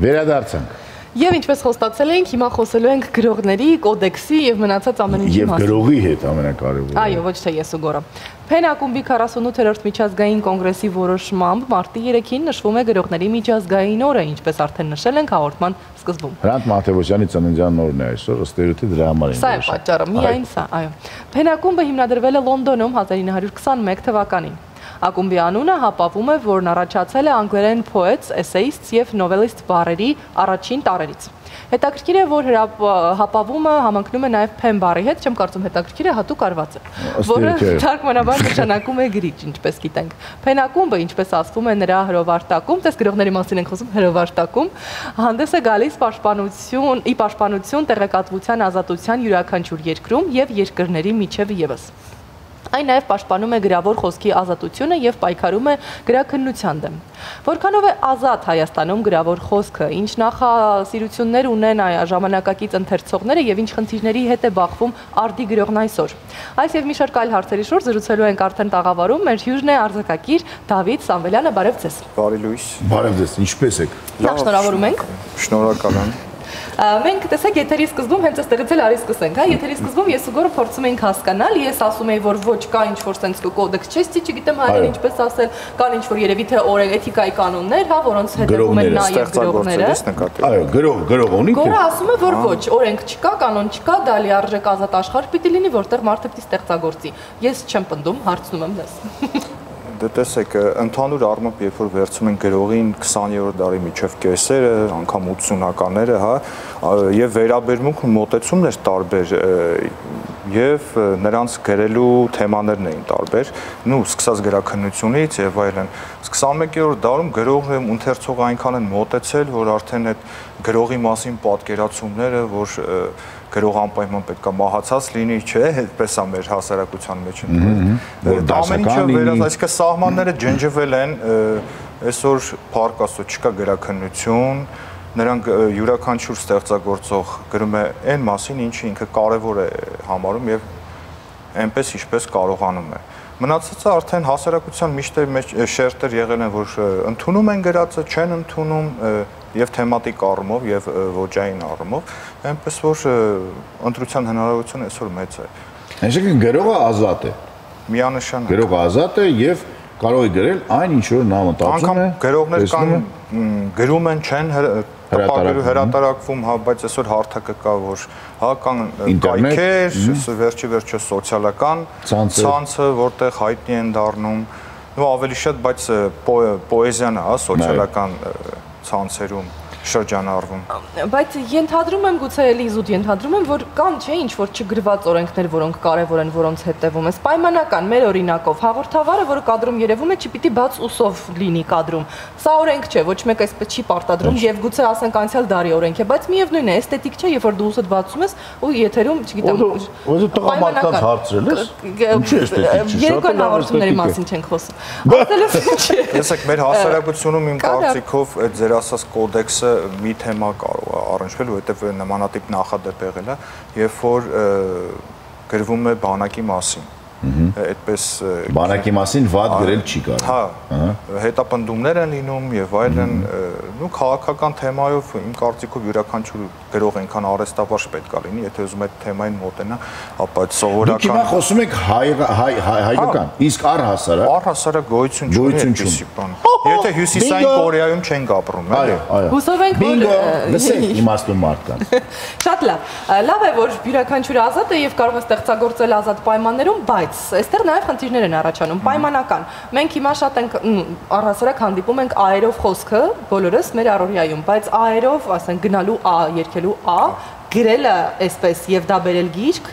Վերադարձանք։ Եվ ինչպես խոստացել էինք, հիմա խոսելու ենք գրողների, կոդեքսի եւ մնացած ամեն ինչի մասին։ Եվ գրողի հետ ամենակարևորը։ Այո, ոչ թե ես ու Գորը։ Փեն ակումբի 48-րդ միջազգային կոնգրեսի որոշմամբ մարտի 3-ին նշվում է գրողների միջազգային օրը, ինչպես արդեն նշել ենք հաղորդման սկզբում։ Հրանտ Մաթևոսյանի ծննդյան օրն է այսօր, ըստ էության դրա համար են։ Սա է պատճառը, միայն սա, այո։ Փեն ակումբը հիմնադրվել է Լոնդոնում 1921 թվականին։ Ակումբի անունը հապավում է, որն առաջացել է անգլերեն poets, essayists եւ novelist բառերի առաջին տարերից։ Հետաքրքիր է, որ հապավումը համընկնում է նաև փեն բառի հետ, չեմ կարծում հետաքրքիր է, հատուկ արված է, որը թարգմանաբար նշանակում է գրիչ, ինչպես գիտենք։ Փեն ակումբը, ինչպես ասվում է նրա հրովարտակում, տես գրողների մասին ենք խոսում, հրովարտակում, հանդես է գալիս ի պաշտպանություն տեղեկատվության ազատության յուրաքանչյուր երկրում եւ երկրների միջև եւս։ Այն նաև պաշտպանում է գրավոր խոսքի ազատությունը եւ պայքարում է գրաքննության դեմ։ Որքանով է ազատ Հայաստանում գրավոր խոսքը, ինչ նախասիրություններ ունեն ժամանակակից ընթերցողները եւ ինչ խնդիրների հետ է բախվում արդի գրողն այսօր։ Այս եւ մի շարք այլ հարցերի շուրջ զրուցելու ենք արդեն տաղավարում, մեր հյուրն է արձակագիր Դավիթ Սամվելյանը, բարև ձեզ։ Բարի լույս։ Բարև ձեզ, ինչպե՞ս եք։ Լավ, շնորհավորում ենք։ Շնորհակալ եմ։ Մենք տեսեք եթերի սկզբում հենց այստեղից էլ արի սկսենք, հա, եթերի սկզբում ես ու Գորը փորձում ենք հասկանալ, ես ասում եի, որ ոչ կա ինչ-որ sense կոդեքս չես, չգիտեմ հայերեն ինչպես ասել, կան ինչ-որ երևի թե էթիկայի կանոններ, հա, որոնց հետևում են նաև գրողները։ Այո, գրող ունի։ Գորը ասում է, որ ոչ, օրենք չկա, կանոն չկա, դա լիարժեք ազատ աշխարհ պիտի լինի, որտեղ մարդը պիտի ստեղծագործի։ Ես չեմ պնդում, հարցնում եմ դες։ Դե տեսեք, ընդհանուր առմամբ, երբ որ վերցում են գրողին 20-րդ դարի միջև կեսերը, անգամ 80-ականները, հա, եւ վերաբերմունքը մոտեցումներ տարբեր եւ նրանց գրելու թեմաներն էին տարբեր, սկսած գրաքննությունից եւ այլն։ 21-րդ դարում գրողը ընթերցողը այնքան են մոտեցել, որ արդեն այդ գրողի մասին պատկերացումները, որ գրող անպայման պետք է մահացած լինի, չէ, այդպես է մեր հասարակության մեջ ընդունվում։ Ամեն ինչը վերած, այսինքն սահմանները ջնջվել են, այսօր փառք Աստծո չկա գրաքննություն, նրանք յուրաքանչյուր ստեղծագործող գրում է այն մասին, ինչը ինքը կարևոր է համարում եւ այնպես ինչպես կարողանում է։ Մնացածը արդեն հասարակության միշտ շերտեր եղել են, որ ընդունում են գրածը, չեն ընդունում եւ թեմատիկ առումով եւ ոճային առումով, այնպես որ ընտրության հնարավորությունը այսօր մեծ է։ Այսինքն գրողը ազատ է։ Միանշանակ։ Գրողը ազատ է եւ կարող է գրել այն, ինչ որ նա մտածում է։ Անկամ գրողներ կան գրում են, չեն հրատարակվում, հա, բայց այսօր հարթակը կա, որ հա կան կայքեր, վերջի սոցիալական ցանցը, որտեղ հայտնի են դառնում, ավելի շատ, բայց պոեզիան է, հա, սոցիալական ցանցերում շրջանառվում։ Բայց ենթադրում եմ, գուցե էլի զուտ ենթադրում եմ, որ կան չէ ինչ որ չգրված օրենքներ, որոնք կարևոր են, որոնց հետևում ես։ Պայմանական մեր օրինակով հաղորդավարը, որը կադրում երևում է, չպիտի բաց ուսով լինի կադրում։ Սա օրենք չէ, ոչ մեկ այսպես չի պարտադրում եւ գուցե ասենք անցյալ դարի օրենք է, բայց միևնույն է, էսթետիկ չէ, երբ որ դու ուսդ բացում ես ու եթերում, չգիտեմ, Ո՞վ տղամարդկանց հարցրել ես։ Ինչի էսթետիկ չի։ Երկու հաղորդումների մասին չենք խոսում։ Ասելով չէ։ Տեսեք, մեր հասարակությունում իմ կարծիքով այդ ձեր ասած կոդեքսը մի թեմա կարող է առնչվել, որովհետև նմանատիպ նախադեպ եղել է, երբ որ գրվում է բանակի մասին։ Այդպես բանակի մասին վատ գրել չի կարող։ Հա, հետապնդումներ են լինում եւ այլն, քաղաքական թեմայով իմ կարծիքով յուրաքանչյուր գրող այնքան արհեստավարժ պետք է լինի, եթե ուզում է թեմային մոտենա, ապա այդ սովորական։ Դուք հիմա խոսում եք հայկական, իսկ առհասարակ գոյություն չունի այդպիսի բան։ Եթե հյուսիսային Կորեայում չենք ապրում, էլի։ Հուսով ենք, որ լսեք իմաստուն մարդկանց։ Շատ լավ։ Լավ է, որ յուրաքանչյուրը ազատ է եւ կարող է ստեղծագործել ազատ պայմաններում, բայց այստեղ նաեւ խնդիրներ են առաջանում, պայմանական։ Մենք հիմա շատ ենք առհասարակ հանդիպում ենք այերով խոսքը բոլորս մեր առօրյայում, բայց այերով, ասենք, գնալու ա, երգելու ա, գրելը այսպես եւ դա բերել գիրք,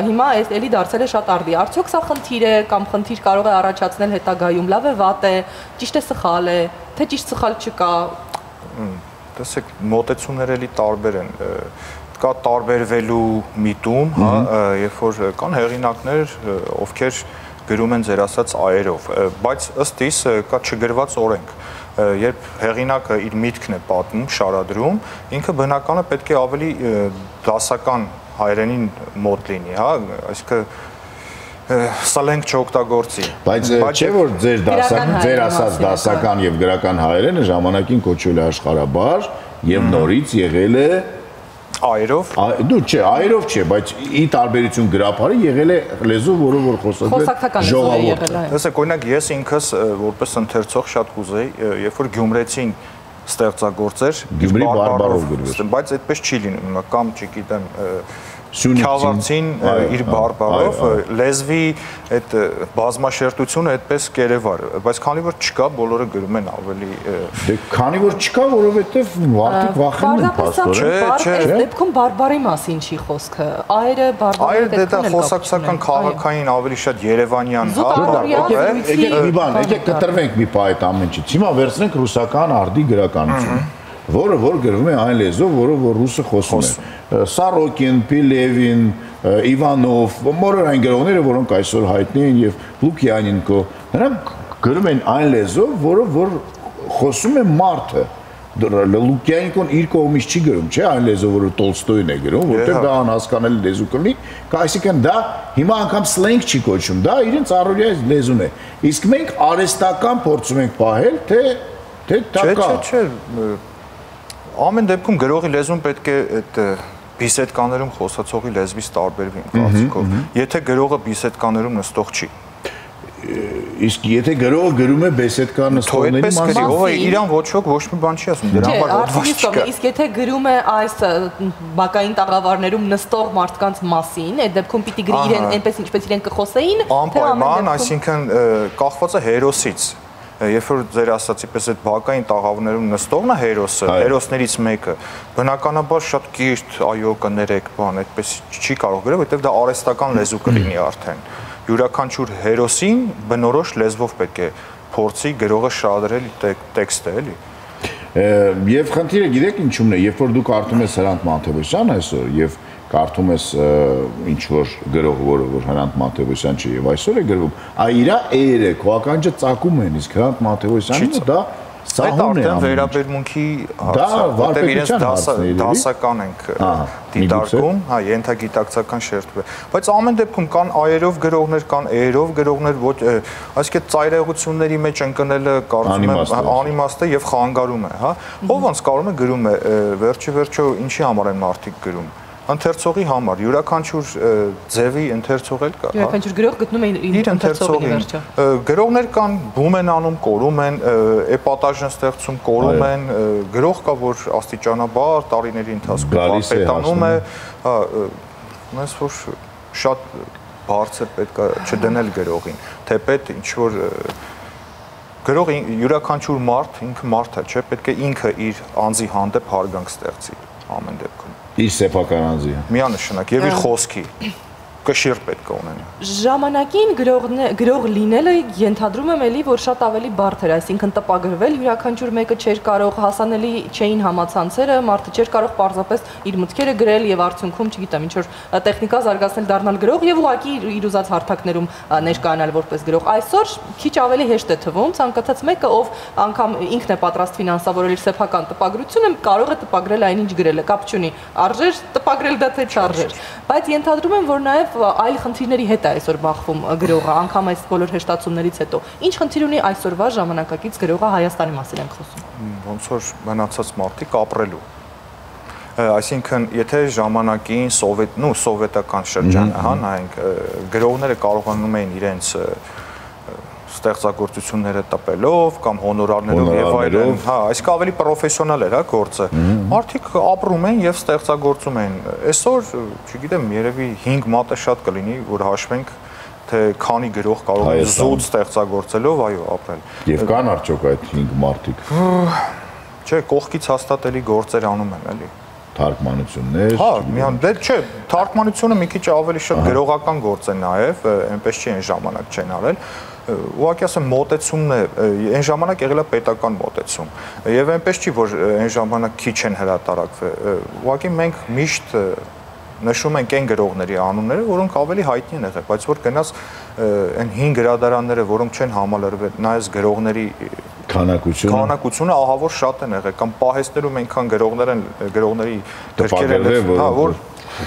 հիմա էլի դարձել է շատ արդի։ Արդյոք սա խնդիր է կամ խնդիր կարող է առաջացնել հետագայում, լավ է, վատ է, ճիշտ է, սխալ է, թե ճիշտ սխալ չկա։ Տեսեք, մոտեցումները էլի տարբեր են։ Կա տարբերվելու միտում, հա, երբ որ կան հեղինակներ, ովքեր գրում են ձեր ասած այերով, բայց ըստ իս կա չգրված օրենք։ Երբ հեղինակը իր միտքն է պատմում, շարադրում, ինքը բնականը պետք է ավելի դասական հայերենին մոտ լինի, հա, այսինքն սլենգ չօգտագործի։ Բայց չէ որ ձեր ասած դասական եւ գրական հայերենը ժամանակին կոչվել է աշխարհաբար եւ նորից եղել է այրով դու չէ, այրով չէ, բայց ի տարբերություն գրաբարի եղել է լեզու, որը որ խոսակցել է ժողովուրդը։ Տեսեք, օրինակ ես ինքս որպես ընթերցող շատ կուզեի, երբ որ գյումրեցին ստեղծագործեր, Գյումրի բարբարով գրվեր, բայց այդպես չի լինում, կամ չգիտեմ Քյավառցին իր բարբարով լեզվի այդ բազմաշերտությունը այդպես կերևար, բայց քանի որ չկա, բոլորը գրում են ավելի Դե քանի որ չկա, որովհետև մարդիկ վախենում են փաստորեն։ Այս դեպքում բարբարի մասին չի խոսքը։ Այրը բարբարի հետ դա խոսակցական քաղաքային ավելի շատ երևանյան Եկեք մի բան, եկեք կտրվենք մի պահ այդ ամեն ինչից։ Հիմա վերցնենք ռուսական արդի գրականություն, որը որ գրվում է այն լեզվով, որը որ ռուսը խոսում է։ Սարոկին, Պիլևին, Իվանով, բոլոր այն գրողները, որոնք այսօր հայտնի են եւ Լուկյանենկո, նրանք գրում են այն լեզվով, որը որ խոսում է մարդը։ Լուկյանենկոն իր կողմից չի գրում, չէ, այն լեզվով, որը Տոլստոյն է գրում, որտեղ դա անհասկանալի լեզու կլինի, այսինքն դա հիմա անգամ սլենգ չի կոչվում, դա իրենց առօրյա լեզուն է։ Իսկ մենք արհեստական փորձում ենք պահել, թե դա կա։ Չէ, ամեն դեպքում գրողի լեզուն պետք է այդ բիսեդկաներում խոսացողի լեզվից տարբերվի իմ կարծիքով։ Եթե գրողը բիսեդկաներում նստող չի։ Իսկ եթե գրողը գրում է բեսեդկա նստողների մասին, իրան ոչ ոք ոչ մի բան չի ասում, դրա համար ոչ չկա։ Իսկ եթե գրում է այս բակային տաղավարներում նստող մարդկանց մասին, այդ դեպքում պիտի գրի իրեն այնպես ինչպես իրեն կխոսեին, անպայման, այսինքն կախված է հերոսից։ Երբ որ ձեր ասացի պես այդ բակային տաղավարներում նստողն է հերոսը, հերոսներից մեկը, բնականաբար շատ կիրթ, այո, կներեք, բան, այդպես չի կարող գրել, որովհետև դա արհեստական լեզու կլինի արդեն։ Յուրաքանչյուր հերոսին բնորոշ լեզվով պետք է փորձի գրողը շարադրել տեքստը, էլի։ Եվ խնդիրը գիտեք ինչումն է, երբ որ դու կարդում ես Հրանտ Մանթեոսյան այսօր եւ կարդում ես ինչ որ գրող, որը որ Հրանտ Մանթեոսյան չի եւ այսօր է գրվում, իր էրը, քոականջը ծակում են, իսկ Հրանտ Մանթեոսյանը դա սահուն է արդեն վերաբերմունքի հարց է, որտեղ իրենց դասական ենք դիտարկում, հա, ենթագիտակցական շերտում է։ Բայց ամեն դեպքում կան այերով գրողներ, կան էերով գրողներ, այսինքն ծայրեղությունների մեջ ընկնելը կարծում եմ անիմաստ է եւ խանգարում է, հա։ Ով ոնց կարում է գրում է, վերջի ինչի համար են մարդիկ գրում։ Ընթերցողի համար, յուրաքանչյուր ձևի ընթերցող էլ կա։ Յուրաքանչյուր գրող գտնում է իր ընթերցողի վերջը։ Գրողներ կան, բում են անում, կորում են, էպատաժ են ստեղծում, կորում են, գրող կա, որ աստիճանաբար տարիների ընթացքում վարպետանում է, ունես որ շատ բարձր պետք է չդնել գրողին, թեպետ ինչ որ գրող յուրաքանչյուր մարդ, ինքը մարդ է, չէ, պետք է ինքը իր անձի հանդեպ հարգանք ստեղծի ամեն դեպքում։ Իր սեփական անձի։ Միանշանակ եւ իր խոսքի կշիռ պետք է ունենա։ Ժամանակին գրող լինելը ենթադրում եմ էլի, որ շատ ավելի բարդ էր, այսինքն տպագրվել, յուրաքանչյուր մեկը չէր կարող, հասանելի չէին համացանցերը, մարդը չէր կարող պարզապես իր մտքերը գրել եւ արդյունքում, չգիտեմ, ինչ որ տեխնիկա զարգացնել, դառնալ գրող եւ ուղղակի իր ուզած հարթակներում ներկայանալ որպես գրող։ Այսօր քիչ ավելի հեշտ է թվում, ցանկացած մեկը, ով անգամ ինքն է պատրաստ ֆինանսավորել իր սեփական տպագրությունը, կարող է տպագրել այնինչ գրել է, կապ չունի, արժեր տպագրել դա թե չարժեր։ Բայց ենթադրում եմ, որ նաեւ այլ խնդիրների հետ է այսօր բախվում գրողը, անգամ այս բոլոր հեշտացումներից հետո։ Ինչ խնդիր ունի այսօրվա ժամանակակից գրողը, Հայաստանի մասին ենք խոսում։ Ոնց որ մնացած մարդիկ ապրելու։ Այսինքն, եթե ժամանակին սովետական շրջանը, հա, նայենք, գրողները կարողանում էին իրենց ստեղծագործությունները տպելով կամ հոնորարներով եւ այլն, հա, այսինքն ավելի պրոֆեսիոնալ էր, հա, գործը։ Մարդիկ ապրում են եւ ստեղծագործում են։ Այսօր, չգիտեմ, երևի 5 մատը շատ կլինի, որ հաշվենք, թե քանի գրող կարող է զուտ ստեղծագործելով, այո, ապրել։ Եվ կան արդյոք այդ 5 մարդիկ։ Չէ, կողքից հաստատելի գործեր անում են, էլի։ Թարգմանություններ։ Հա, միան, դե չէ, թարգմանությունը մի քիչ ավելի շատ գրողական գործ է նաեւ, այնպես չի այն ժամանակ չեն արել։ Ուղղակի ասեմ մոտեցումն է, այն ժամանակ եղել է պետական մոտեցում եւ այնպես չի որ այն ժամանակ քիչ են հրատարակվել, ուղղակի մենք միշտ նշում ենք այն գրողների անունները, որոնք ավելի հայտնի են եղել, բայց որ գնաց այն 5 գրադարանները, որոնք չեն համալրվել, նայես գրողների քանակությունը ահավոր շատ են եղել, կամ պահեստներում այնքան գրողների դրքեր են, հա, որ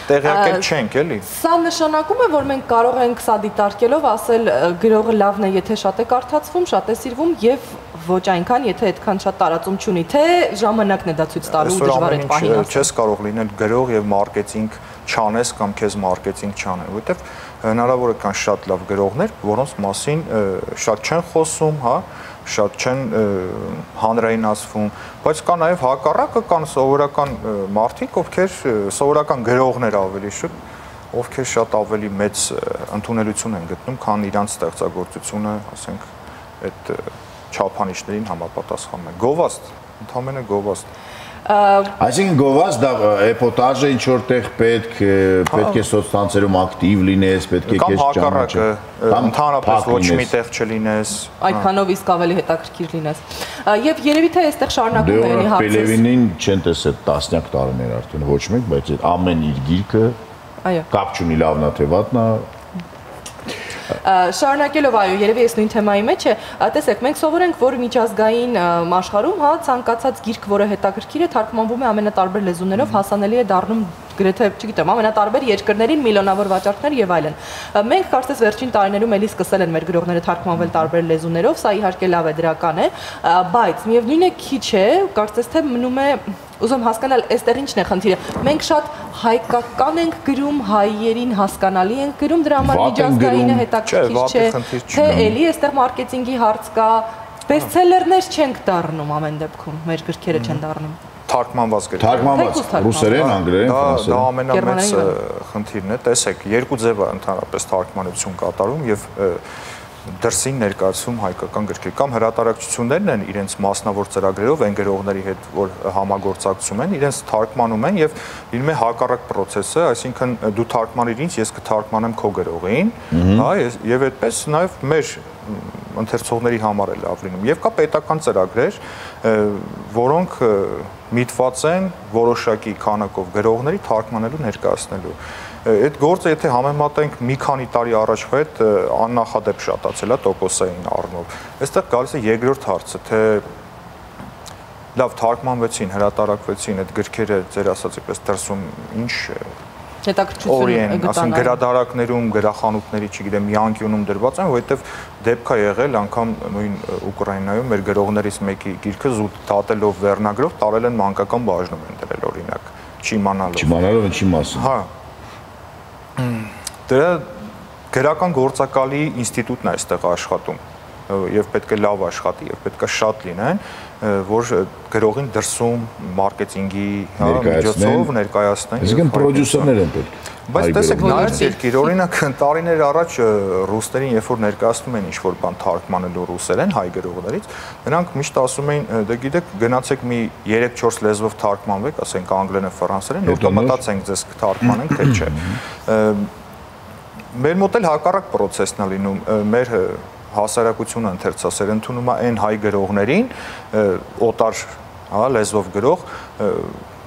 տեղյակել չենք, էլի։ Սա նշանակում է, որ մենք կարող ենք սա դիտարկելով ասել գրողը լավն է, եթե շատ է կարդացվում, շատ է սիրվում եւ ոչ այնքան, եթե այդքան շատ տարածում չունի, թե ժամանակն է դա ցույց տալու դժվար է պահին հասնել։ Չես կարող լինել գրող եւ մարքեթինգ չանես կամ քեզ մարքեթինգ չանեն, որովհետեւ հնարավոր է կան շատ լավ գրողներ, որոնց մասին շատ չեն խոսում, հա, շատ չեն հանրայնացվում, բայց կա նաև հակառակը, կան սովորական մարդիկ, ովքեր սովորական գրողներ ավելի շուտ, ովքեր շատ ավելի մեծ ընդունելություն են գտնում, քան իրանց ստեղծագործությունը, ասենք, այդ չափանիշներին համապատասխանում է։ Գովաստ, ընդհանրապես գովաստ։ Այսինքն գովաս դա էպոտաժը ինչ որտեղ պետք է սոցցանցերում ակտիվ լինես, պետք է քեզ ճանաչեն։ Կամ ընդհանրապես ոչ միտեղ չլինես։ Այդքանով իսկ ավելի հետաքրքիր լինես։ Եվ երևի թե այստեղ շարունակում է ելի հարցը։ Պելևինին չեն տեսել տասնյակ տարիներ արդեն ոչ մեկ, բայց ամեն իր գիրքը կապ չունի լավն է թե վատն է։ Շարունակելով այո, երևի այս նույն թեմայի մեջ է, տեսեք, մենք սովորենք, որ միջազգային աշխարհում, հա, ցանկացած գիրք, որը հետաքրքիր է, թարգմանվում է ամենատարբեր լեզուներով, հասանելի է դառնում գրեթե, չգիտեմ, ամենատարբեր երկրներին, միլիոնավոր վաճառքներ եւ այլն։ Մենք կարծես վերջին տարիներում էլի սկսել են մեր գրողները թարգմանվել տարբեր լեզուներով, սա իհարկե լավ է, դրական է, բայց միևնույն է քիչ է, կարծես թե մնում է ուզում հասկանալ, այստեղ ինչն է խնդիրը։ Մենք շատ հայկական ենք գրում, հայերին հասկանալի ենք գրում, դրա համար միջազգայինը հետաքրքիր չէ, թե էլի այստեղ մարքեթինգի հարց կա, բեսթսելերներ չենք դառնում ամեն դեպքում, մեր գրքերը չեն դառնում։ Թարգմանված գրքեր։ Թարգմանված, ռուսերեն, անգլերեն, ֆրանսերեն։ Դա ամենամեծ խնդիրն է, տեսեք, երկու ձև է ընդհանրապես թարգմանություն կատարում եւ դրսին ներկայացում հայկական գրքեր կամ հրատարակչություններն են իրենց մասնավոր ծրագրերով այն գրողների հետ, որ համագործակցում են, իրենց թարգմանում են եւ լինում է հակառակ process-ը, այսինքն դու թարգմանիր ինձ, ես կթարգմանեմ քո գրողին, հա, եւ այդպես նաեւ մեր ընթերցողների համար է լավ լինում։ Եվ կա պետական ծրագրեր, որոնք միտված են որոշակի քանակով գրողների թարգմանելու ներկայացնելու։ Այդ գործը եթե համեմատենք մի քանի տարի առաջվա հետ աննախադեպ շատացել է տոկոսային առումով։ Այստեղ գալիս է երկրորդ հարցը, թե լավ թարգմանվեցին, հրատարակվեցին այդ գրքերը ձեր ասածի պես դրսում ինչ հետաքրքրություն գտան, ասենք գրադարաններում, գրախանութների, չգիտեմ, մի անկյունում դրված են, որովհետև դեպք է եղել անգամ նույն Ուկրաինայում մեր գրողներից մեկի գիրքը զուտ դատելով վերնագրով տարել են մանկական բաժնում են դրել օրինակ, չիմանալով։ Չիմանալով ինչի մասին։ Հա։ Դրա գրական գործակալի ինստիտուտն է այստեղ աշխատում եւ պետք է լավ աշխատի եւ պետք է շատ լինեն, որ գրողին դրսում մարքեթինգի միջոցով ներկայացնեն։ Այսինքն պրոդյուսերներ են պետք։ Բայց տեսեք, նայած երկիր, օրինակ տարիներ առաջ ռուսներին երբ որ ներկայացնում են ինչ-որ բան թարգմանելու ռուսերեն հայ գրողներից, նրանք միշտ ասում էին, դե գիտեք, գնացեք մի 3-4 լեզվով թարգմանվեք, ասենք անգլերեն, ֆրանսերեն, հետո մտածենք ձեզ կթարգմանենք, թե չէ։ Մեր մոտ էլ հակառակ process-ն է լինում, մեր հասարակությունը ընթերցասեր ընդունում է այն հայ գրողներին, օտար, հա, լեզվով գրող,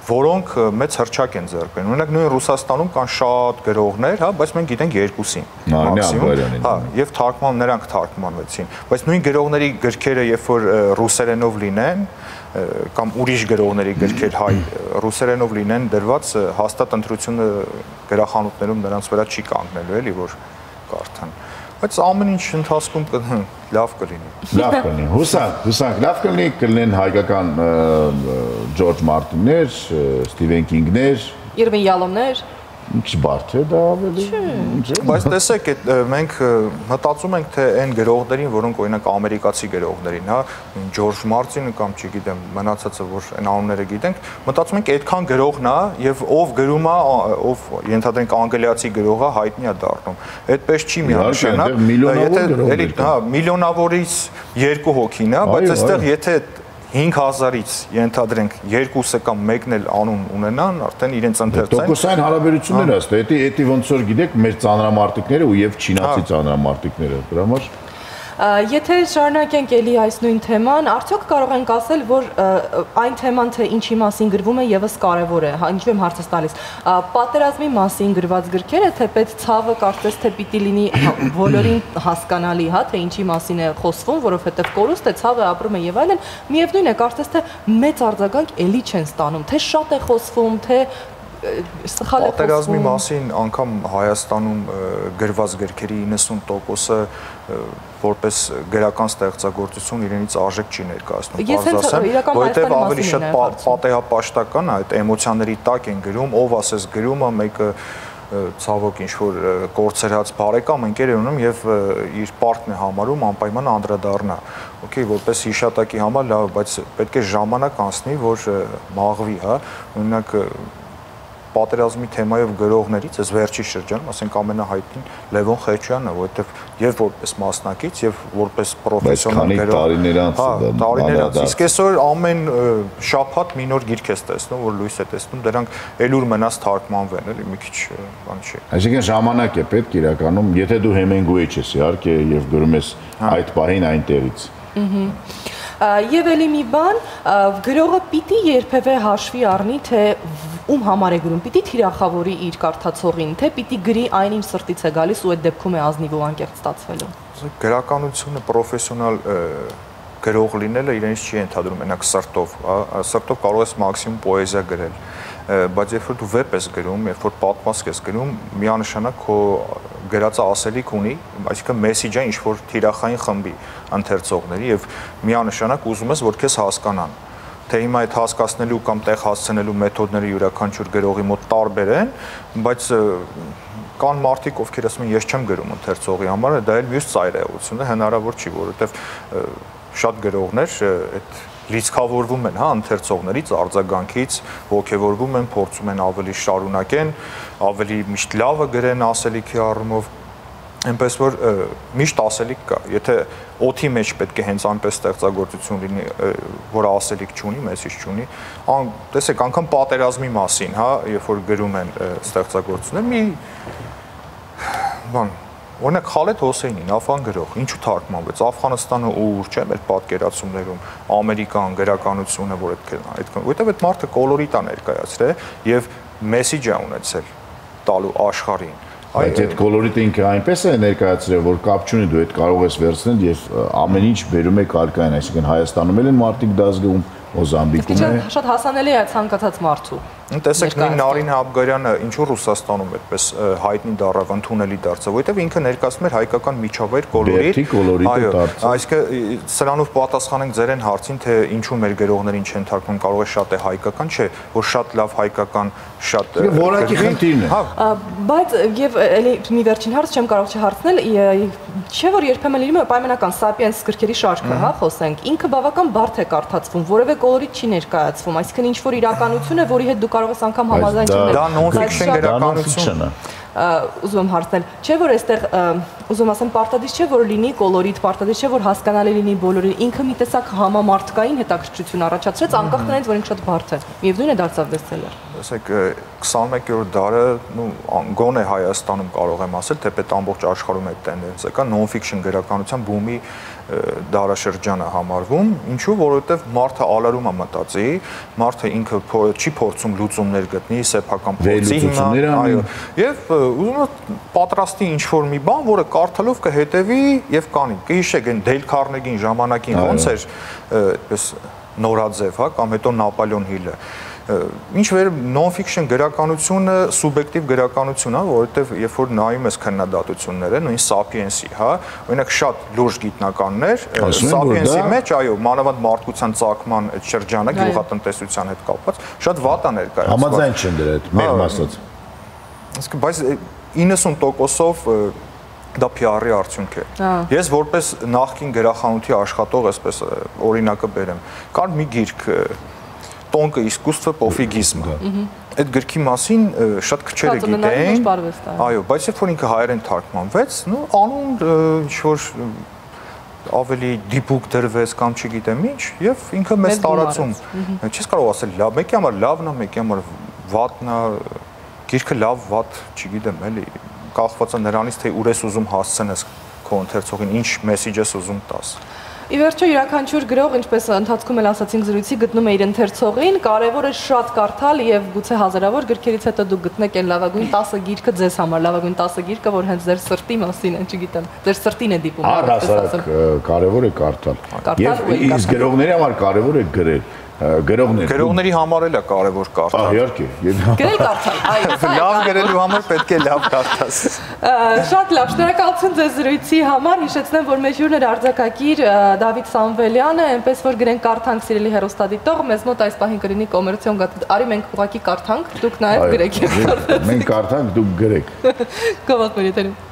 որոնք մեծ հռչակ են ձեռք բերում։ Օրինակ նույն Ռուսաստանում կան շատ գրողներ, հա, բայց մենք գիտենք երկուսին մաքսիմում, հա, եւ թարգման նրանք թարգմանվեցին, բայց նույն գրողների գրքերը, երբ որ ռուսերենով լինեն, կամ ուրիշ գրողների գրքեր հայ ռուսերենով լինեն դրված, հաստատ ընտրությունը գրախանութներում նրանց վրա չի կանգնելու, էլի, որ կարդան։ Բայց ամեն ինչ ընթացքում լավ կլինի։ Լավ կլինի։ Հուսանք, լավ կլինեն հայկական Ջորջ Մարտիններ, Սթիվեն Քինգներ, Իրվին Յալոմներ։ Ինչ բարդ է դա ավելի։ Բայց տեսեք, մենք մտածում ենք, թե այն գրողներին, որոնք օրինակ ամերիկացի գրողներին, հա, Ջորջ Մարտինը կամ չգիտեմ, մնացածը, որ այն անունները գիտենք, մտածում ենք այդքան գրողն է եւ ով գրում է, ով ենթադրենք անգլիացի գրող է, հայտնի է դառնում։ Այդպես չի միանշանակ։ Եթե հա, միլիոնավորից 2 հոգին է, բայց այստեղ եթե 5000-ից ենթադրենք երկուսը կամ մեկն էլ անուն ունենան, արդեն իրենց ընթերցեն։ Տոկոսային հարաբերություններ աստ, դա ոնց որ գիտեք, մեր ծանրամարտիկները ու եւ չինացի ծանրամարտիկները, դրա համար Եթե շարունակենք էլի այս նույն թեման, արդյոք կարող ենք ասել, որ այն թեման, թե ինչի մասին գրվում է, եւս կարևոր է, ինչու եմ հարցս տալիս։ Պատերազմի մասին գրված գրքերը, թեպետ ցավը կարծես թե պիտի լինի բոլորին հասկանալի, հա, թե ինչի մասին է խոսվում, որովհետեւ կորուստ է, ցավը ապրում է եւ այլն, միևնույն է, կարծես թե մեծ արձագանք էլի չեն ստանում, թե շատ է խոսվում, թե սխալ է պատերազմի մասին անգամ Հայաստանում գրված գրքերի 90%-ը որպես գրական ստեղծագործություն իրենից արժեք չի ներկայացնում։ Որովհետև ավելի շատ պատեհապաշտական այդ էմոցիաների տակ են գրում, ով ասես գրումը մեկը ցավոք ինչ-որ կորցրած բարեկամ ընկեր է ունում եւ իր պարտն է համարում անպայման անդրադառնա։ Okay, որպես հիշատակի համար լավ, բայց պետք է ժամանակ անցնի, որ մաղվի, հա, օրինակ պատերազմի թեմայով գրողներից այս վերջի շրջանում, ասենք ամենահայտնին Լևոն Խեչյանը, որովհետև եւ որպես մասնակից եւ որպես պրոֆեսիոնալ գրող, տարիներ անց, իսկ այսօր ամեն շաբաթ մի նոր գիրք ես տեսնում, որ լույս է տեսնում, դրանք ելուր մնաց թարգմանվեն, էլի մի քիչ բան չի։ Այսինքն ժամանակ է պետք իրականում, եթե դու Հեմինգուեյ ես, իհարկե, եւ գրում ես այդ պահին այնտեղից։ Եվ էլի մի բան, գրողը պիտի երբևէ հաշվի առնի, թե ում համար է գրում, պիտի թիրախավորի իր կարդացողին, թե պիտի գրի այն ինչ սրտից է գալիս ու այդ դեպքում է ազնիվ ու անկեղծ ստացվելու։ Գրականությունը պրոֆեսիոնալ գրող լինելը իրենից չի ենթադրում մենակ սրտով, սրտով կարող ես մաքսիմում պոեզիա գրել, բայց երբ որ դու վեպ ես գրում, երբ որ պատմվածք ես գրում, միանշանակ քո գրածը ասելիք ունի, այսինքն մեսիջը ինչ որ թիրախային խմբի ընթերցողների եւ միանշանակ ուզում ես որ քեզ հասկանան։ Թե հիմա այդ հասկացնելու կամ տեղ հասցնելու մեթոդները յուրաքանչյուր գրողի մոտ տարբեր են, բայց կան մարդիկ, ովքեր ասում են ես չեմ գրում ընթերցողի համար, դա էլ մյուս ծայրահեղությունն է, հնարավոր չի, որովհետև շատ գրողներ այդ լիցքավորվում են, հա, ընթերցողներից, արձագանքից, ոգևորվում են, փորձում են ավելի շարունակեն, ավելի միշտ լավը գրեն ասելիքի առումով, այնպես որ միշտ ասելիք կա, եթե օդի մեջ պետք է հենց այնպես ստեղծագործություն լինի, որ ասելիք չունի, մեսիջ չունի, տեսեք, անգամ պատերազմի մասին, հա, երբ որ գրում են ստեղծագործություններ, մի բան, օրինակ Խալեդ Հոսեյնին, աֆղան գրող, ինչու թարգմանվեց, Աֆղանստանը ուր, չէ՞, մեր պատկերացումներում, Ամերիկան, գրականությունը, որ այդքան, որովհետև այդ մարդը կոլորիտ է ներկայացրել եւ մեսիջ է ունեցել տալու աշխարհին։ Այդ կոլորիտը ինքը այնպես է ներկայացրել, որ կապ չունի դու այդ կարող ես վերցնել եւ ամեն ինչ բերում է կարգային, այսինքն Հայաստանում էլ են մարդիկ դաս գում, Մոզամբիկում է։ Շատ հասանելի է ցանկացած մարդու։ Տեսեք, Նարինե Աբգարյանը ինչու Ռուսաստանում այդպես հայտնի դառավ, ընդունելի դարձավ, որովհետև ինքը ներկայացնում էր հայկական միջավայր կոլորիտ։ Այո, այսինքն սրանով պատասխանենք ձերեն հարցին, թե ինչու մեր գրողներին չեն թարգմանում, կարող է շատ է հայկական, չէ, որ շատ լավ հայկական, շատ որակի խնդիրն է։ Բայց եւ էլի մի վերջին հարց չեմ կարող չհարցնել, չէ՞ որ երբեմն լինում է պայմանական Sapiens գրքերի շարքը, հա, խոսենք, ինքը բավական բարդ է կարդացվում, որևէ կոլորիտ չի ներկայացվում, այսինքն ինչ որ իրականություն է, որի հետ դու կարող ես անգամ համաձայնվել։ Դա նոն-ֆիքշն գրականություն է։ Ուզում եմ հարցնել, չէ՞ որ այստեղ ուզում ասեմ պարտադիր չէ որ լինի կոլորիտ, պարտադիր չէ որ հասկանալի լինի բոլորին, ինքը մի տեսակ համամարտկային հետաքրքրություն առաջացրեց, անկախ նրանից, որ ինքը շատ բարդ է։ Միևնույն է դարձավ բեսթսելեր։ Տեսեք, 21-րդ դարը, գոնե Հայաստանում կարող եմ ասել, թեպետ ամբողջ աշխարհում այդ տենդենսը կա, նոն-ֆիքշն գրականության բումի դարաշրջանը համարվում, ինչու, որովհետև մարդը ալարում է մտածի, մարդը ինքը չի փորձում լուծումներ գտնի, սեփական փորձի հիմա, այո, եւ ուզում է պատրաստի ինչ-որ մի բան, որը կարդալով կհետևի եւ կանի։ Կհիշեք, այն Դեյլ Քարնեգին ժամանակին ոնց էր այդպես նորաձև, հա, կամ հետո Նապոլեոն Հիլը։ Ինչ վեր նոն-ֆիքշն գրականությունը սուբյեկտիվ գրականություն է, որովհետև երբ որ նայում ես քննադատությունները, նույն Sapiens-ի, հա, օրինակ շատ լուրջ գիտնականներ, Sapiens-ի մեջ, այո, մանավանդ մարդկության ծագման այդ շրջանը գյուղատնտեսության հետ կապված, շատ վատ է ներկայացված։ Համաձայն չեն դրա հետ, մեղմ ասած։ Իսկ բայց 90%-ով դա PR-ի արդյունք է։ Ես որպես նախկին գրախանութի աշխատող, այսպես օրինակը բերեմ, կար մի գիրք Տոնկը իսկուսство պոֆիգիզմը։ Այդ գրքի մասին շատ քչերը գիտեին։ Այո, բայց երբ որ ինքը հայերեն թարգմանվեց, անուն ինչ-որ ավելի դիպուկ դրվեց կամ չգիտեմ ինչ, եւ ինքը մեծ տարածում։ Չես կարող ասել լավ, մեկի համար լավն է, մեկի համար վատն է, գիրքը լավ, վատ, չգիտեմ, էլի կախված է նրանից, թե ուր ես ուզում հասցնես քո ընթերցողին, ինչ մեսիջ ես ուզում տաս։ Ի վերջո յուրաքանչյուր գրող, ինչպես ընթացքում էլ ասացինք զրույցի, գտնում է իր ընթերցողին, կարևոր է շատ կարդալ եւ գուցե հազարավոր գրքերից հետո դուք գտնեք այն լավագույն 10 գիրքը ձեզ համար, լավագույն 10 գիրքը, որ հենց ձեր սրտի մասին են, չգիտեմ, ձեր սրտին է դիպում։ Առհասարակ կարևոր է կարդալ։ Եվ իսկ գրողների համար կարևոր է գրել։ Գրողների համար էլ է կարևոր կարդալ։ Իհարկե։ Գրել կարդալ, այո։ Լավ գրելու համար պետք է լավ կարդաս։ Շատ լավ, շնորհակալություն ձեզ զրույցի համար։ Հիշեցնեմ, որ մեր հյուրն էր արձակագիր Դավիթ Սամվելյանը, այնպես որ գրենք կարդանք սիրելի հեռուստադիտող, մեզ մոտ այս պահին կլինի կոմերցիոն գծի։ Արի մենք ուղղակի կարդանք, դուք նաև գրեք եւ կարդացեք։ Մենք կարդանք, դուք գրեք։ Գովազդ մեր եթերում։